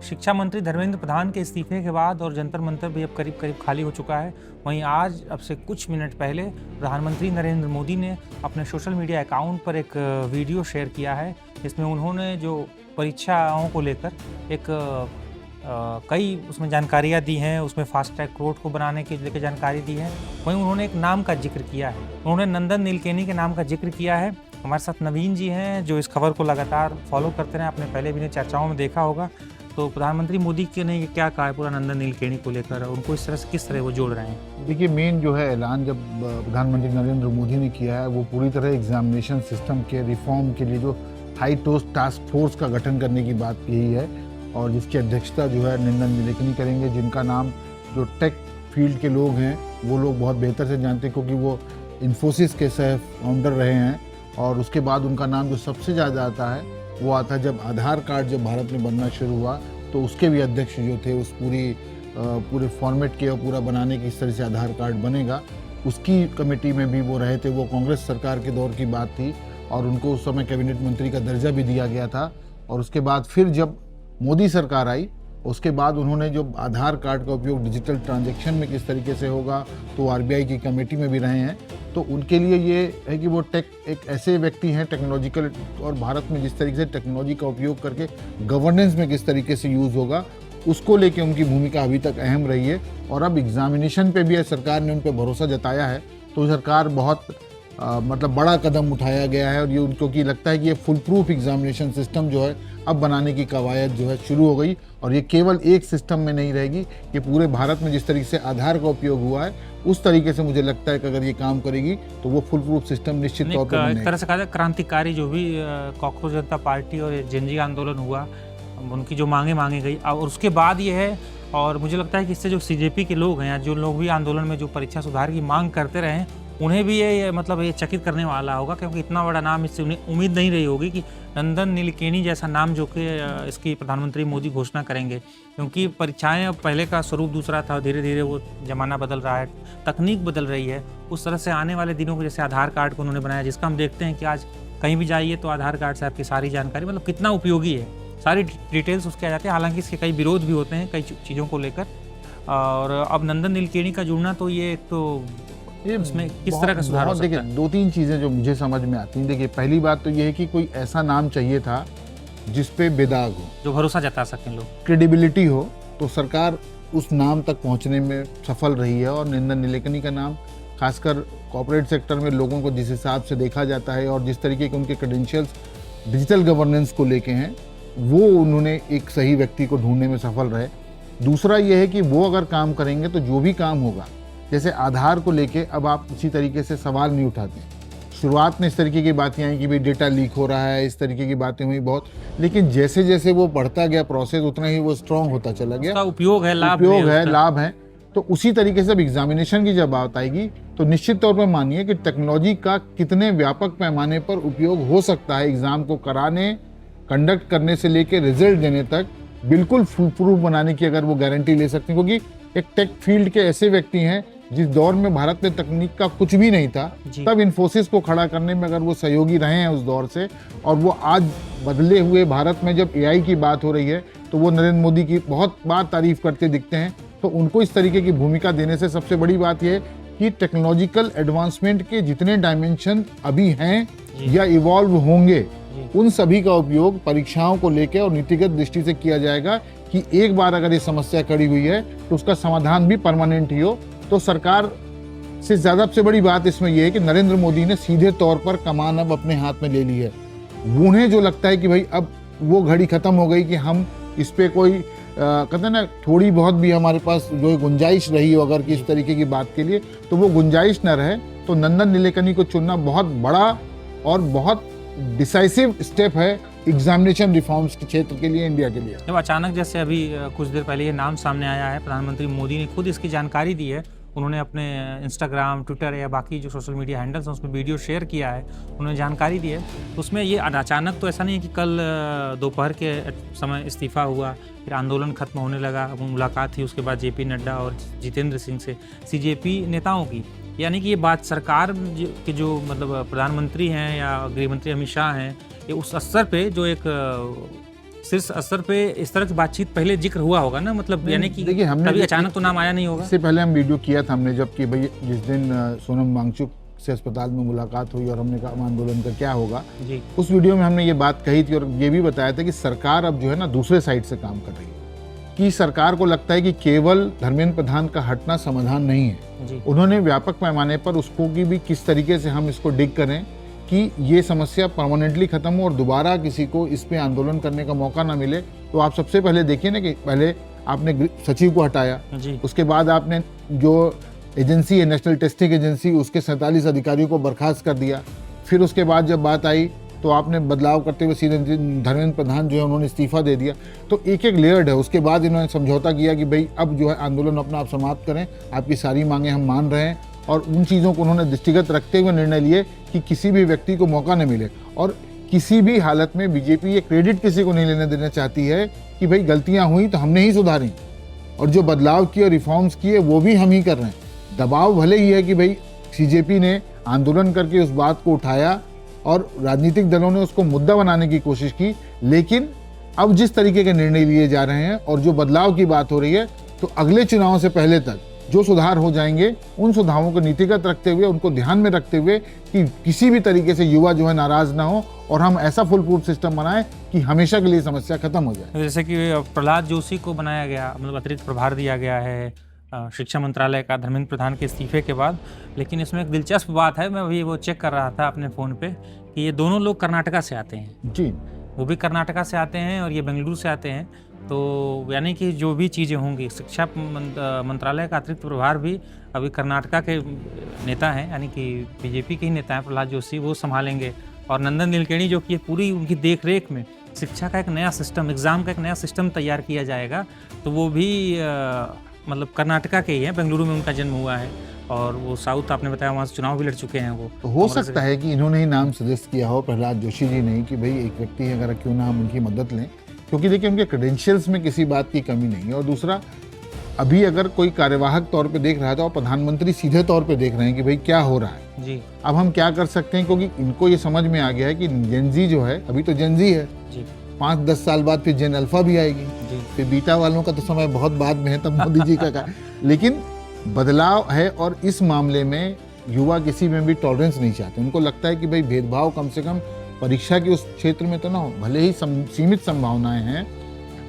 शिक्षा मंत्री धर्मेंद्र प्रधान के इस्तीफे के बाद और जंतर मंतर भी अब करीब करीब खाली हो चुका है। वहीं आज अब से कुछ मिनट पहले प्रधानमंत्री नरेंद्र मोदी ने अपने सोशल मीडिया अकाउंट पर एक वीडियो शेयर किया है। इसमें उन्होंने जो परीक्षाओं को लेकर एक कई उसमें जानकारियाँ दी हैं। उसमें फास्ट ट्रैक कोर्ट को बनाने के लेकर जानकारी दी है। वहीं उन्होंने एक नाम का जिक्र किया है, उन्होंने नंदन नीलकेनी के नाम का जिक्र किया है। हमारे साथ नवीन जी हैं जो इस खबर को लगातार फॉलो करते रहे, आपने पहले भी चर्चाओं में देखा होगा। तो प्रधानमंत्री मोदी के ने क्या कहा है पूरा नंदन नीलकेनी को लेकर, उनको इस तरह से किस तरह वो जोड़ रहे हैं? देखिए, मेन जो है ऐलान जब प्रधानमंत्री नरेंद्र मोदी ने किया है वो पूरी तरह एग्जामिनेशन सिस्टम के रिफॉर्म के लिए जो हाई टास्क फोर्स का गठन करने की बात यही है, और जिसकी अध्यक्षता जो है नंदन नीलेकनी करेंगे, जिनका नाम जो टेक फील्ड के लोग हैं वो लोग बहुत बेहतर से जानते हैं क्योंकि वो इन्फोसिस के सह फाउंडर रहे हैं। और उसके बाद उनका नाम जो सबसे ज़्यादा आता है वो आता है जब आधार कार्ड जब भारत में बनना शुरू हुआ तो उसके भी अध्यक्ष जो थे उस पूरे फॉर्मेट के और पूरा बनाने की इस तरह से आधार कार्ड बनेगा, उसकी कमेटी में भी वो रहे थे। वो कांग्रेस सरकार के दौर की बात थी और उनको उस समय कैबिनेट मंत्री का दर्जा भी दिया गया था। और उसके बाद फिर जब मोदी सरकार आई उसके बाद उन्होंने जो आधार कार्ड का उपयोग डिजिटल ट्रांजैक्शन में किस तरीके से होगा तो आरबीआई की कमेटी में भी रहे हैं। तो उनके लिए ये है कि वो एक ऐसे व्यक्ति हैं टेक्नोलॉजिकल, और भारत में जिस तरीके से टेक्नोलॉजी का उपयोग करके गवर्नेंस में किस तरीके से यूज़ होगा उसको लेके उनकी भूमिका अभी तक अहम रही है। और अब एग्जामिनेशन पे भी सरकार ने उन पर भरोसा जताया है तो सरकार बहुत मतलब बड़ा कदम उठाया गया है। और ये उनको की लगता है कि ये फुल प्रूफ एग्जामिनेशन सिस्टम जो है अब बनाने की कवायद जो है शुरू हो गई। और ये केवल एक सिस्टम में नहीं रहेगी, ये पूरे भारत में जिस तरीके से आधार का उपयोग हुआ है उस तरीके से मुझे लगता है कि अगर ये काम करेगी तो वो फुल प्रूफ सिस्टम निश्चित तौर पर एक तरह से कहा जाए क्रांतिकारी जो भी कॉकरोच जनता पार्टी और जेनजी आंदोलन हुआ, उनकी जो मांगे गई और उसके बाद ये है। और मुझे लगता है कि इससे जो सीजेपी के लोग हैं या जो लोग भी आंदोलन में जो परीक्षा सुधार की मांग करते रहे हैं उन्हें भी ये मतलब ये चकित करने वाला होगा, क्योंकि इतना बड़ा नाम इससे उन्हें उम्मीद नहीं रही होगी कि नंदन नीलकेनी जैसा नाम जो कि इसकी प्रधानमंत्री मोदी घोषणा करेंगे। क्योंकि परीक्षाएं अब पहले का स्वरूप दूसरा था, धीरे धीरे वो ज़माना बदल रहा है, तकनीक बदल रही है। उस तरह से आने वाले दिनों को जैसे आधार कार्ड को उन्होंने बनाया, जिसका हम देखते हैं कि आज कहीं भी जाइए तो आधार कार्ड से आपकी सारी जानकारी मतलब कितना उपयोगी है, सारी डिटेल्स उसके आ जाती है। हालांकि इसके कई विरोध भी होते हैं कई चीज़ों को लेकर। और अब नंदन नीलकेनी का जुड़ना तो ये एक तो इसमें किस तरह का सुधार हो सकता है? देखिए, दो तीन चीज़ें जो मुझे समझ में आती हैं। देखिए, पहली बात तो ये है कि कोई ऐसा नाम चाहिए था जिस पे बेदाग हो, जो भरोसा जता सकें लोग, क्रेडिबिलिटी हो। तो सरकार उस नाम तक पहुंचने में सफल रही है। और नंदन नीलेकनी का नाम खासकर कॉर्पोरेट सेक्टर में लोगों को जिस हिसाब से देखा जाता है और जिस तरीके के उनके क्रेडेंशियल्स डिजिटल गवर्नेंस को लेके हैं, वो उन्होंने एक सही व्यक्ति को ढूंढने में सफल रहे। दूसरा ये है कि वो अगर काम करेंगे तो जो भी काम होगा, जैसे आधार को लेके अब आप उसी तरीके से सवाल नहीं उठाते। शुरुआत में इस तरीके की बातें आई कि भाई डेटा लीक हो रहा है, इस तरीके की बातें हुई बहुत, लेकिन जैसे जैसे वो बढ़ता गया प्रोसेस उतना ही वो स्ट्रॉन्ग होता चला गया। उपयोग है, लाभ है। तो उसी तरीके से अब एग्जामिनेशन की जब बात आएगी तो निश्चित तौर पर मानिए कि टेक्नोलॉजी का कितने व्यापक पैमाने पर उपयोग हो सकता है एग्जाम को कराने, कंडक्ट करने से लेके रिजल्ट देने तक, बिल्कुल फुल प्रूफ बनाने की अगर वो गारंटी ले सकते हैं। क्योंकि एक टेक फील्ड के ऐसे व्यक्ति हैं जिस दौर में भारत में तकनीक का कुछ भी नहीं था, तब इन्फोसिस को खड़ा करने में अगर वो सहयोगी रहे हैं उस दौर से, और वो आज बदले हुए भारत में जब एआई की बात हो रही है तो वो नरेंद्र मोदी की बहुत बार तारीफ करते दिखते हैं। तो उनको इस तरीके की भूमिका देने से सबसे बड़ी बात यह है कि टेक्नोलॉजिकल एडवांसमेंट के जितने डायमेंशन अभी हैं या इवॉल्व होंगे, उन सभी का उपयोग परीक्षाओं को लेकर और नीतिगत दृष्टि से किया जाएगा कि एक बार अगर ये समस्या खड़ी हुई है तो उसका समाधान भी परमानेंट ही हो। तो सरकार से ज़्यादा सबसे बड़ी बात इसमें यह है कि नरेंद्र मोदी ने सीधे तौर पर कमान अब अपने हाथ में ले ली है। उन्हें जो लगता है कि भाई अब वो घड़ी खत्म हो गई कि हम इस पे कोई कहते हैं ना, थोड़ी बहुत भी हमारे पास जो गुंजाइश रही हो अगर किस तरीके की बात के लिए, तो वो गुंजाइश न रहे। तो नंदन नीलेकनी को चुनना बहुत बड़ा और बहुत डिसाइसिव स्टेप है एग्जामिनेशन रिफॉर्म्स के क्षेत्र के लिए, इंडिया के लिए। जब अचानक जैसे अभी कुछ देर पहले ये नाम सामने आया है, प्रधानमंत्री मोदी ने खुद इसकी जानकारी दी है। उन्होंने अपने इंस्टाग्राम, ट्विटर या बाकी जो सोशल मीडिया हैंडल्स हैं उसमें वीडियो शेयर किया है, उन्होंने जानकारी दी है। तो उसमें ये अचानक तो ऐसा नहीं है कि कल दोपहर के समय इस्तीफ़ा हुआ, फिर आंदोलन खत्म होने लगा, मुलाकात थी उसके बाद जेपी नड्डा और जितेंद्र सिंह से, सीजेपी नेताओं की। यानी कि ये बात सरकार के जो मतलब प्रधानमंत्री हैं या गृह मंत्री अमित शाह हैं, ये उस स्तर पे जो एक शीर्ष स्तर पे इस तरह की बातचीत पहले जिक्र हुआ होगा ना, मतलब यानी कि देखिए, हमने कभी अचानक तो नाम आया नहीं होगा। इससे पहले हम वीडियो किया था हमने, जबकि भाई जिस दिन सोनम वांगचुक से अस्पताल में मुलाकात हुई और हमने कहा आम आंदोलन का क्या होगा जी। उस वीडियो में हमने ये बात कही थी और ये भी बताया था कि सरकार अब जो है ना दूसरे साइड से काम कर रही है, कि सरकार को लगता है कि केवल धर्मेंद्र प्रधान का हटना समाधान नहीं है जी। उन्होंने व्यापक पैमाने पर उसको की भी किस तरीके से हम इसको डिग करें कि ये समस्या परमानेंटली खत्म हो और दोबारा किसी को इस पे आंदोलन करने का मौका ना मिले। तो आप सबसे पहले देखिए ना कि पहले आपने सचिव को हटाया जी। उसके बाद आपने जो एजेंसी है नेशनल टेस्टिंग एजेंसी उसके 47 अधिकारियों को बर्खास्त कर दिया। फिर उसके बाद जब बात आई तो आपने बदलाव करते हुए सीधे धर्मेंद्र प्रधान जो है उन्होंने इस्तीफा दे दिया। तो एक एक लेयर्ड है। उसके बाद इन्होंने समझौता किया कि भाई अब जो है आंदोलन अपना आप समाप्त करें, आपकी सारी मांगें हम मान रहे हैं और उन चीज़ों को उन्होंने दृष्टिगत रखते हुए निर्णय लिए कि किसी भी व्यक्ति को मौका न मिले। और किसी भी हालत में बीजेपी ये क्रेडिट किसी को नहीं लेने देना चाहती है कि भाई गलतियां हुई तो हमने ही सुधारी और जो बदलाव किए रिफॉर्म्स किए वो भी हम ही कर रहे हैं। दबाव भले ही है कि भाई सीजेपी ने आंदोलन करके उस बात को उठाया और राजनीतिक दलों ने उसको मुद्दा बनाने की कोशिश की, लेकिन अब जिस तरीके के निर्णय लिए जा रहे हैं और जो बदलाव की बात हो रही है तो अगले चुनाव से पहले तक जो सुधार हो जाएंगे उन सुधारों को नीतिगत रखते हुए उनको ध्यान में रखते हुए कि किसी भी तरीके से युवा जो है नाराज ना हो और हम ऐसा फुल प्रूफ सिस्टम बनाएं कि हमेशा के लिए समस्या खत्म हो जाए। जैसे कि प्रहलाद जोशी को बनाया गया, मतलब अतिरिक्त प्रभार दिया गया है शिक्षा मंत्रालय का धर्मेंद्र प्रधान के इस्तीफे के बाद। लेकिन इसमें एक दिलचस्प बात है, मैं अभी वो चेक कर रहा था अपने फ़ोन पे कि ये दोनों लोग कर्नाटका से आते हैं जी, वो भी कर्नाटका से आते हैं और ये बेंगलुरु से आते हैं। तो यानी कि जो भी चीज़ें होंगी, शिक्षा मंत्रालय का अतिरिक्त प्रभार भी अभी कर्नाटका के नेता हैं, यानी कि बीजेपी के ही नेता हैं प्रहलाद जोशी, वो संभालेंगे। और नंदन नीलकेणी जो कि पूरी उनकी देख रेख में शिक्षा का एक नया सिस्टम, एग्ज़ाम का एक नया सिस्टम तैयार किया जाएगा, तो वो भी मतलब कर्नाटका के ही हैं, बेंगलुरु में उनका जन्म हुआ है और वो साउथ आपने बताया वहाँ से चुनाव भी लड़ चुके हैं वो। तो हो सकता है कि इन्होंने ही नाम सजेस्ट किया हो प्रहलाद जोशी जी ने कि भाई एक व्यक्ति है, अगर क्यों ना हम उनकी मदद लें, क्योंकि देखिए उनके क्रेडेंशियल्स में किसी बात की कमी नहीं है। और दूसरा, अभी अगर कोई कार्यवाहक तौर पे देख रहा है तो प्रधानमंत्री सीधे तौर पे देख रहे हैं कि भाई क्या हो रहा है जी। अब हम क्या कर सकते हैं, क्योंकि इनको ये समझ में आ गया है कि जेनजी जो है, अभी तो जेनजी है जी, 5-10 साल बाद फिर जेन अल्फा भी आएगी जी। फिर बीटा वालों का तो समय बहुत बाद में है, तब मोदी जी का कहा। लेकिन बदलाव है और इस मामले में युवा किसी में भी टॉलरेंस नहीं चाहते। उनको लगता है कि भाई भेदभाव कम से कम परीक्षा के उस क्षेत्र में तो ना हो, भले ही सीमित संभावनाएं हैं,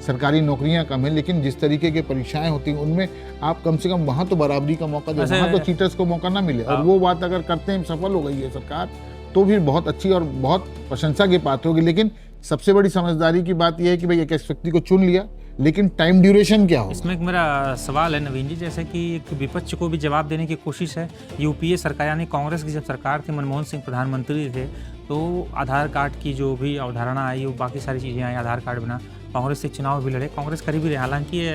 सरकारी नौकरियां कम है, लेकिन जिस तरीके की परीक्षाएं होती हैं उनमें आप कम से कम वहां तो बराबरी का मौका दो, वहां तो चीटर्स को मौका ना मिले। और वो बात अगर करते हैं, सफल हो गई है सरकार, तो फिर बहुत अच्छी और बहुत प्रशंसा की बात होगी। लेकिन सबसे बड़ी समझदारी की बात यह है कि भाई एक व्यक्ति को चुन लिया, लेकिन टाइम ड्यूरेशन क्या होगा। इसमें एक मेरा सवाल है नवीन जी, जैसे कि एक विपक्ष को भी जवाब देने की कोशिश है। यूपीए सरकार यानी कांग्रेस की जब सरकार थी, मनमोहन सिंह प्रधानमंत्री थे, तो आधार कार्ड की जो भी अवधारणा आई, वो बाकी सारी चीज़ें आई, आधार कार्ड बना, कांग्रेस से चुनाव भी लड़े, कांग्रेस करीब भी रहे। हालांकि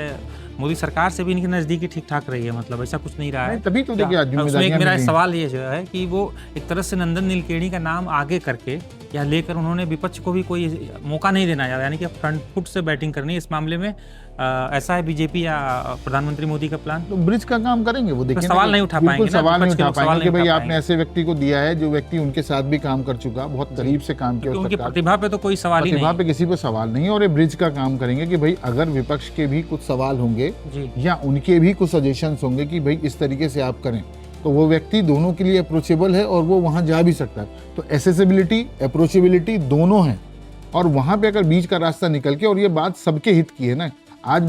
मोदी सरकार से भी इनकी नज़दीकी ठीक ठाक रही है, मतलब ऐसा कुछ नहीं रहा है। तभी तो देखिए उसमें एक मेरा सवाल ये जो है कि वो एक तरह से नंदन नीलकेणी का नाम आगे करके या लेकर उन्होंने विपक्ष को भी कोई मौका नहीं देना, यानी कि फ्रंट फुट से बैटिंग करनी इस मामले में। ऐसा है बीजेपी या प्रधानमंत्री मोदी का प्लान। तो ब्रिज का काम करेंगे वो, देखिए सवाल नहीं उठा पाएंगे, सवाल नहीं उठा पाएंगे कि भाई आपने ऐसे व्यक्ति को दिया है जो व्यक्ति उनके साथ भी काम कर चुका, बहुत करीब से काम किया, उनकी प्रतिभा पे तो कोई सवाल ही नहीं, प्रतिभा पे किसी पे सवाल नहीं है। और ये ब्रिज का काम करेंगे कि भाई अगर विपक्ष के भी कुछ सवाल होंगे या उनके भी कुछ सजेशंस होंगे कि भाई इस तरीके से आप करें, तो वो व्यक्ति दोनों के लिए अप्रोचेबल है और वो वहां जा भी सकता है। तो एसेसिबिलिटी, अप्रोचेबिलिटी दोनों हैं और वहां पे अगर बीच का रास्ता निकल के, और ये बात सबके हित की है ना, आज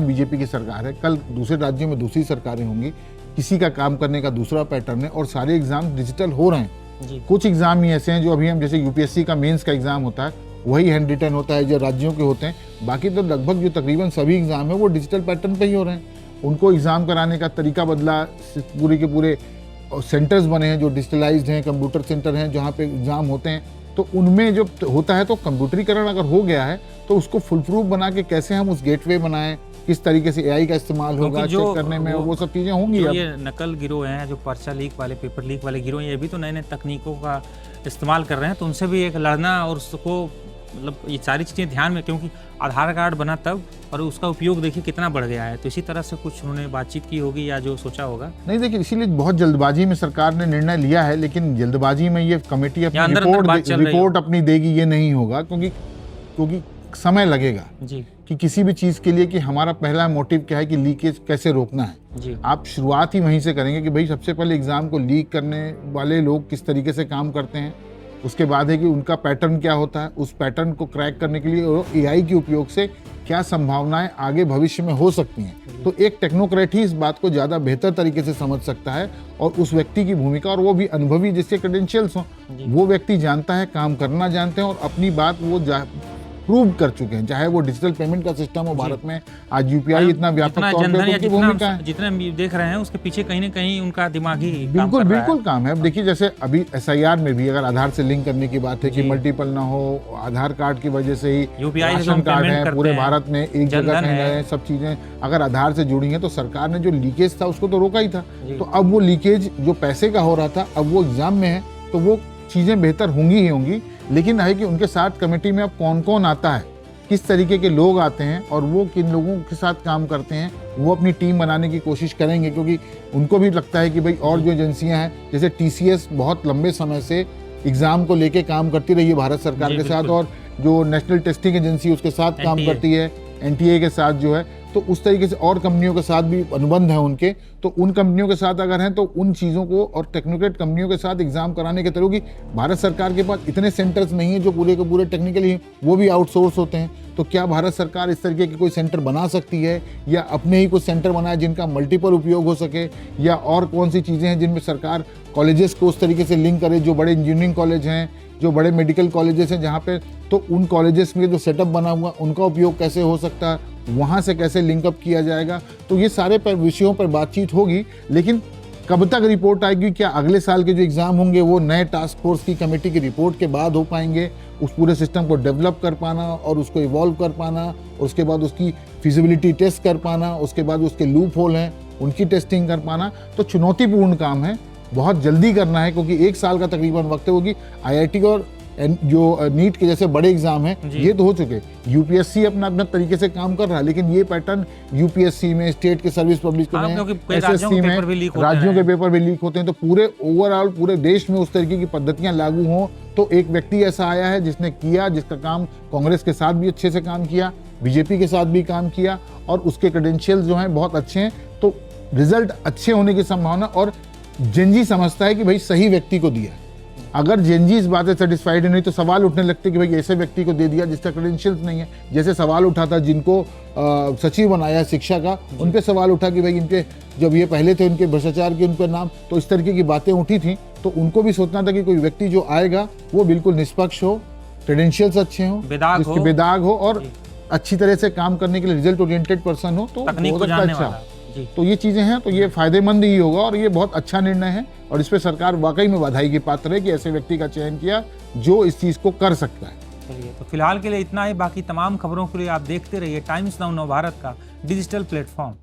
बीजेपी की सरकार है, कल दूसरे राज्यों में दूसरी सरकारें होंगी, किसी का काम करने का दूसरा पैटर्न है और सारे एग्जाम डिजिटल हो रहे हैं। कुछ एग्जाम ही ऐसे हैं जो अभी हम, जैसे यूपीएससी का मेंस का एग्जाम होता है वही हैंड रिटन होता है जो राज्यों के होते हैं, बाकी तो लगभग जो तकरीबन सभी एग्जाम है वो डिजिटल पैटर्न पे ही हो रहे हैं। उनको एग्जाम कराने का तरीका बदला, पूरे के पूरे सेंटर्स बने हैं जो डिजिटलाइज्ड हैं, कंप्यूटर सेंटर हैं जहाँ पे एग्जाम होते हैं। तो उनमें जो होता है, तो कंप्यूटरीकरण अगर हो गया है तो उसको फुल प्रूफ बना के कैसे हम उस गेटवे बनाएं, किस तरीके से एआई का इस्तेमाल होगा चेक करने में, वो सब चीजें होंगी। ये नकल गिरोह हैं, जो पर्चा लीक वाले, पेपर लीक वाले गिरोह, ये भी तो नए नए तकनीकों का इस्तेमाल कर रहे हैं, तो उनसे भी एक लड़ना और उसको, मतलब ये सारी चीज़ें ध्यान में, क्योंकि आधार कार्ड बना तब और उसका उपयोग देखिए कितना बढ़ गया है। तो इसी तरह से कुछ उन्होंने बातचीत की होगी या जो सोचा होगा। नहीं देखिए, इसीलिए बहुत जल्दबाजी में सरकार ने निर्णय लिया है, लेकिन जल्दबाजी में ये कमेटी अपनी रिपोर्ट अपनी देगी, ये नहीं होगा, क्योंकि समय लगेगा जी कि किसी भी चीज़ के लिए कि हमारा पहला मोटिव क्या है कि लीकेज कैसे रोकना है। जी आप शुरुआत ही वहीं से करेंगे कि भाई सबसे पहले एग्ज़ाम को लीक करने वाले लोग किस तरीके से काम करते हैं, उसके बाद है कि उनका पैटर्न क्या होता है, उस पैटर्न को क्रैक करने के लिए एआई के उपयोग से क्या संभावनाएं आगे भविष्य में हो सकती हैं। तो एक टेक्नोक्रेट ही इस बात को ज़्यादा बेहतर तरीके से समझ सकता है और उस व्यक्ति की भूमिका, और वो भी अनुभवी जिसके क्रेडेंशियल्स हों, वो व्यक्ति जानता है, काम करना जानते हैं और अपनी बात वो प्रूव कर चुके हैं। चाहे वो डिजिटल पेमेंट का सिस्टम हो भारत में, आज यूपीआई इतना व्यापक तौर पे उनकी भूमिका है। जितना हम देख रहे हैं उसके पीछे कहीं ना कहीं उनका दिमागी बिल्कुल बिल्कुल काम है। अब देखिए जैसे अभी एसआईआर में भी अगर आधार से लिंक करने की बात है कि मल्टीपल ना हो, आधार कार्ड की वजह से ही यूपीआई राशन कार्ड है पूरे भारत में एक जगह कहीं है, सब चीजें अगर आधार से जुड़ी हैं तो सरकार ने जो लीकेज था उसको तो रोका ही था। तो अब वो लीकेज जो पैसे का हो रहा था अब वो एग्जाम में है तो वो चीजें बेहतर होंगी ही होंगी। लेकिन है कि उनके साथ कमेटी में अब कौन कौन आता है, किस तरीके के लोग आते हैं और वो किन लोगों के साथ काम करते हैं, वो अपनी टीम बनाने की कोशिश करेंगे। क्योंकि उनको भी लगता है कि भाई और जो एजेंसियां हैं जैसे टीसीएस बहुत लंबे समय से एग्ज़ाम को लेके काम करती रही है भारत सरकार के साथ, और जो नेशनल टेस्टिंग एजेंसी उसके साथ काम करती है, एनटीए के साथ जो है, तो उस तरीके से और कंपनियों के साथ भी अनुबंध है उनके। तो उन कंपनियों के साथ अगर हैं तो उन चीज़ों को और टेक्नोक्रेट कंपनियों के साथ एग्जाम कराने के तरह की भारत सरकार के पास इतने सेंटर्स नहीं है जो पूरे के पूरे टेक्निकली वो भी आउटसोर्स होते हैं। तो क्या भारत सरकार इस तरीके के कोई सेंटर बना सकती है या अपने ही कुछ सेंटर बनाए जिनका मल्टीपल उपयोग हो सके, या और कौन सी चीज़ें हैं जिनमें सरकार कॉलेजेस को उस तरीके से लिंक करे, जो बड़े इंजीनियरिंग कॉलेज हैं, जो बड़े मेडिकल कॉलेजेस हैं जहाँ पे, तो उन कॉलेजेस में जो सेटअप बना हुआ उनका उपयोग कैसे हो सकता है, वहाँ से कैसे लिंकअप किया जाएगा। तो ये सारे विषयों पर बातचीत होगी। लेकिन कब तक रिपोर्ट आएगी, क्या अगले साल के जो एग्ज़ाम होंगे वो नए टास्क फोर्स की कमेटी की रिपोर्ट के बाद हो पाएंगे, उस पूरे सिस्टम को डेवलप कर पाना और उसको इवॉल्व कर पाना, और उसके बाद उसकी फिजिबिलिटी टेस्ट कर पाना, उसके बाद उसके लूप होल हैं उनकी टेस्टिंग कर पाना। तो चुनौतीपूर्ण काम है, बहुत जल्दी करना है क्योंकि 1 साल का तकरीबन वक्त होगी। आईआईटी और जो नीट के जैसे बड़े एग्जाम हैं ये तो हो चुके, यूपीएससी अपना अपना तरीके से काम कर रहा है, लेकिन ये पैटर्न यूपीएससी में, स्टेट के सर्विस पब्लिक में, एसएससी में राज्यों के पेपर भी लीक होते हैं। तो पूरे ओवरऑल पूरे देश में उस तरीके की पद्धतियां लागू हों। तो एक व्यक्ति ऐसा आया है जिसने किया, जिसका काम कांग्रेस के साथ भी अच्छे से काम किया, बीजेपी के साथ भी काम किया, और उसके क्रेडेंशियल्स जो हैं बहुत अच्छे हैं। तो रिजल्ट अच्छे होने की संभावना, और जेनजी समझता है कि भाई सही व्यक्ति को दिया। अगर जेनजी इस बात से सेटिस्फाइड नहीं तो सवाल उठने लगते कि भाई ऐसे व्यक्ति को दे दिया जिसका क्रेडेंशियल्स नहीं है। जैसे सवाल उठा था जिनको सचिव बनाया शिक्षा का, उन पे सवाल उठा कि भाई इनके जब ये पहले थे उनके भ्रष्टाचार के उन पर नाम, तो इस तरीके की बातें उठी थी। तो उनको भी सोचना था कि कोई व्यक्ति जो आएगा वो बिल्कुल निष्पक्ष हो, क्रेडेंशियल्स अच्छे हों, जिसके बेदाग हो और अच्छी तरह से काम करने के लिए रिजल्ट ओरिएंटेड पर्सन हो, तो बहुत अच्छा। तो ये चीजें हैं, तो ये फायदेमंद ही होगा और ये बहुत अच्छा निर्णय है, और इस पे सरकार वाकई में बधाई की पात्र है कि ऐसे व्यक्ति का चयन किया जो इस चीज को कर सकता है। चलिए, तो फिलहाल के लिए इतना ही। बाकी तमाम खबरों के लिए आप देखते रहिए टाइम्स नाउ नव भारत का डिजिटल प्लेटफॉर्म।